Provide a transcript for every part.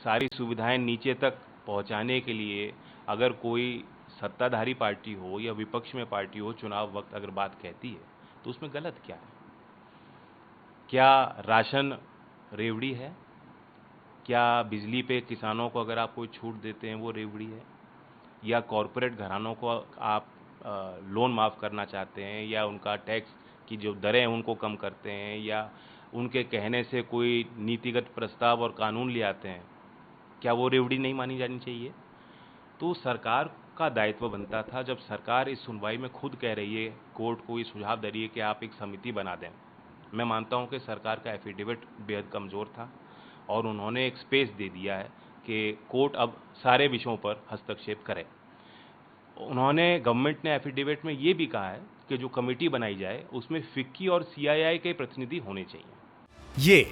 सारी सुविधाएं नीचे तक पहुंचाने के लिए अगर कोई सत्ताधारी पार्टी हो या विपक्ष में पार्टी हो चुनाव वक्त अगर बात कहती है तो उसमें गलत क्या है? क्या राशन रेवड़ी है? क्या बिजली पे किसानों को अगर आप कोई छूट देते हैं वो रेवड़ी है? या कॉरपोरेट घरानों को आप लोन माफ़ करना चाहते हैं या उनका टैक्स की जो दरें हैं उनको कम करते हैं या उनके कहने से कोई नीतिगत प्रस्ताव और कानून ले आते हैं, क्या वो रेवड़ी नहीं मानी जानी चाहिए? तो सरकार का दायित्व बनता था, जब सरकार इस सुनवाई में खुद कह रही है, कोर्ट को ये सुझाव दे रही है कि आप एक समिति बना दें। मैं मानता हूं कि सरकार का एफिडेविट बेहद कमज़ोर था और उन्होंने एक स्पेस दे दिया है कि कोर्ट अब सारे विषयों पर हस्तक्षेप करे। उन्होंने गवर्नमेंट ने एफिडेविट में ये भी कहा है कि जो कमेटी बनाई जाए उसमें फिक्की और सीआईआई के प्रतिनिधि होने चाहिए।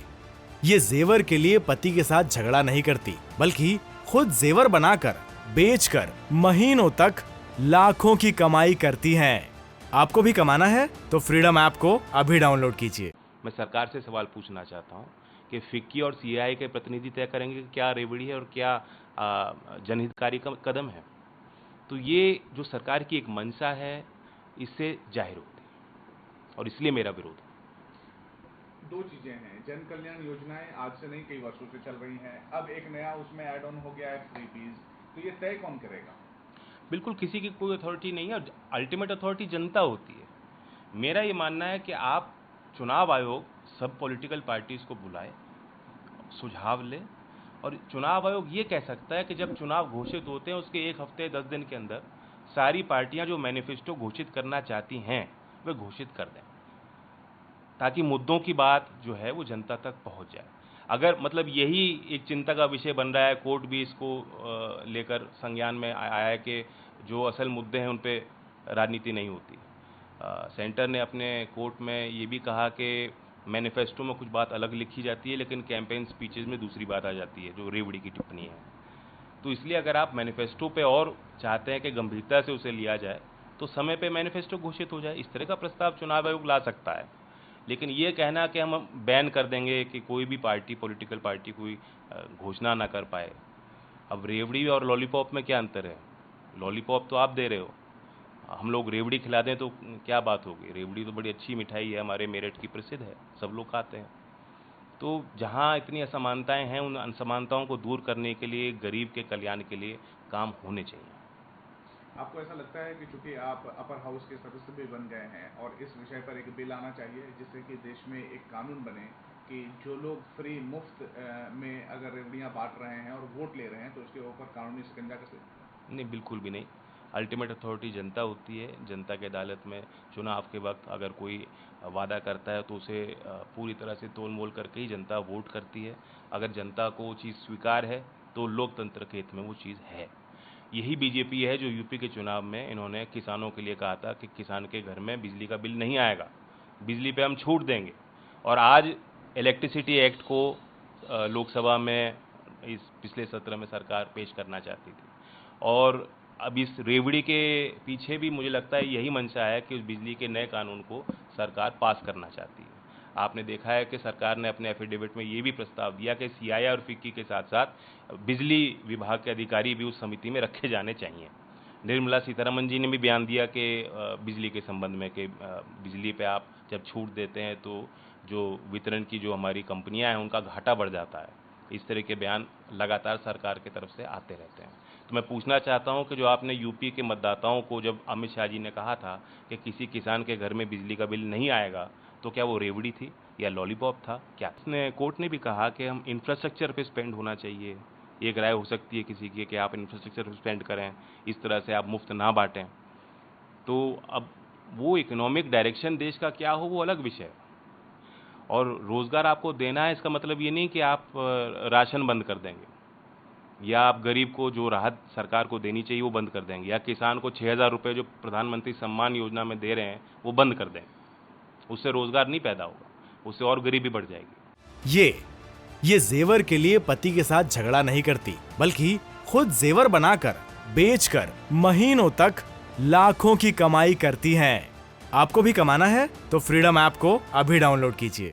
ये जेवर के लिए पति के साथ झगड़ा नहीं करती, बल्कि खुद जेवर बनाकर बेचकर महीनों तक लाखों की कमाई करती हैं। आपको भी कमाना है तो फ्रीडम ऐप को अभी डाउनलोड कीजिए। मैं सरकार से सवाल पूछना चाहता हूं कि फिक्की और सीआईआई के प्रतिनिधि तय करेंगे कि क्या रेवड़ी है और क्या जनहितकारी कदम है। तो ये जो सरकार की एक मंशा है इससे जाहिर होती है और इसलिए मेरा विरोध है। दो चीजें हैं, जन कल्याण योजनाएं आज से नहीं कई वर्षों से चल रही हैं, अब एक नया उसमें ऐड ऑन हो गया है फ्रीबीज, तो ये तय कौन करेगा? बिल्कुल किसी की कोई अथॉरिटी नहीं है, अल्टीमेट अथॉरिटी जनता होती है। मेरा ये मानना है कि आप चुनाव आयोग सब पॉलिटिकल पार्टीज़ को बुलाए, सुझाव ले और चुनाव आयोग ये कह सकता है कि जब चुनाव घोषित होते हैं उसके 1 हफ्ते 10 दिन के अंदर सारी पार्टियां जो मैनिफेस्टो घोषित करना चाहती हैं वे घोषित कर दें, ताकि मुद्दों की बात जो है वो जनता तक पहुंच जाए। अगर मतलब यही एक चिंता का विषय बन रहा है, कोर्ट भी इसको लेकर संज्ञान में आया है कि जो असल मुद्दे हैं उन पे राजनीति नहीं होती। सेंटर ने अपने कोर्ट में ये भी कहा कि मैनिफेस्टो में कुछ बात अलग लिखी जाती है लेकिन कैंपेन स्पीचेज में दूसरी बात आ जाती है, जो रेवड़ी की टिप्पणी है। तो इसलिए अगर आप मैनिफेस्टो पे और चाहते हैं कि गंभीरता से उसे लिया जाए तो समय पे मैनिफेस्टो घोषित हो जाए। इस तरह का प्रस्ताव चुनाव आयोग ला सकता है, लेकिन ये कहना कि हम बैन कर देंगे कि कोई भी पार्टी पॉलिटिकल पार्टी कोई घोषणा ना कर पाए। अब रेवड़ी और लॉलीपॉप में क्या अंतर है? लॉलीपॉप तो आप दे रहे हो, हम लोग रेवड़ी खिला दें तो क्या बात होगी? रेवड़ी तो बड़ी अच्छी मिठाई है, हमारे मेरठ की प्रसिद्ध है, सब लोग खाते हैं। तो जहाँ इतनी असमानताएं हैं उन असमानताओं को दूर करने के लिए गरीब के कल्याण के लिए काम होने चाहिए। आपको ऐसा लगता है कि चूंकि आप अपर हाउस के सदस्य भी बन गए हैं और इस विषय पर एक बिल आना चाहिए जिससे कि देश में एक कानून बने कि जो लोग फ्री मुफ्त में अगर रेवड़ियाँ बांट रहे हैं और वोट ले रहे हैं तो उसके ऊपर कानूनी शिकंजा कसे? नहीं, बिल्कुल भी नहीं। अल्टीमेट अथॉरिटी जनता होती है। जनता की अदालत में चुनाव के वक्त अगर कोई वादा करता है तो उसे पूरी तरह से तोल मोल करके ही जनता वोट करती है। अगर जनता को वो चीज़ स्वीकार है तो लोकतंत्र के हित में वो चीज़ है। यही बीजेपी है जो यूपी के चुनाव में इन्होंने किसानों के लिए कहा था कि किसान के घर में बिजली का बिल नहीं आएगा, बिजली पे हम छूट देंगे। और आज इलेक्ट्रिसिटी एक्ट को लोकसभा में इस पिछले सत्र में सरकार पेश करना चाहती थी और अब इस रेवड़ी के पीछे भी मुझे लगता है यही मंशा है कि उस बिजली के नए कानून को सरकार पास करना चाहती है। आपने देखा है कि सरकार ने अपने एफिडेविट में ये भी प्रस्ताव दिया कि सीआईआई और फिक्की के साथ साथ बिजली विभाग के अधिकारी भी उस समिति में रखे जाने चाहिए। निर्मला सीतारमण जी ने भी बयान दिया कि बिजली के संबंध में कि बिजली पे आप जब छूट देते हैं तो जो वितरण की जो हमारी कंपनियां हैं उनका घाटा बढ़ जाता है। इस तरह के बयान लगातार सरकार की तरफ से आते रहते हैं। तो मैं पूछना चाहता हूं कि जो आपने यूपी के मतदाताओं को जब अमित शाह जी ने कहा था कि किसी किसान के घर में बिजली का बिल नहीं आएगा, तो क्या वो रेवड़ी थी या लॉलीपॉप था? क्या कोर्ट ने भी कहा कि हम इंफ्रास्ट्रक्चर पे स्पेंड होना चाहिए। एक राय हो सकती है किसी की कि आप इंफ्रास्ट्रक्चर पे स्पेंड करें, इस तरह से आप मुफ्त ना बांटें। तो अब वो इकोनॉमिक डायरेक्शन देश का क्या हो वो अलग विषय है। और रोज़गार आपको देना है इसका मतलब ये नहीं कि आप राशन बंद कर देंगे या आप गरीब को जो राहत सरकार को देनी चाहिए वो बंद कर देंगे या किसान को 6,000 रुपये जो प्रधानमंत्री सम्मान योजना में दे रहे हैं वो बंद कर देंगे। उससे रोजगार नहीं पैदा होगा, उससे और गरीबी बढ़ जाएगी। ये जेवर के लिए पति के साथ झगड़ा नहीं करती, बल्कि खुद जेवर बनाकर बेचकर महीनों तक लाखों की कमाई करती हैं। आपको भी कमाना है तो फ्रीडम ऐप को अभी डाउनलोड कीजिए।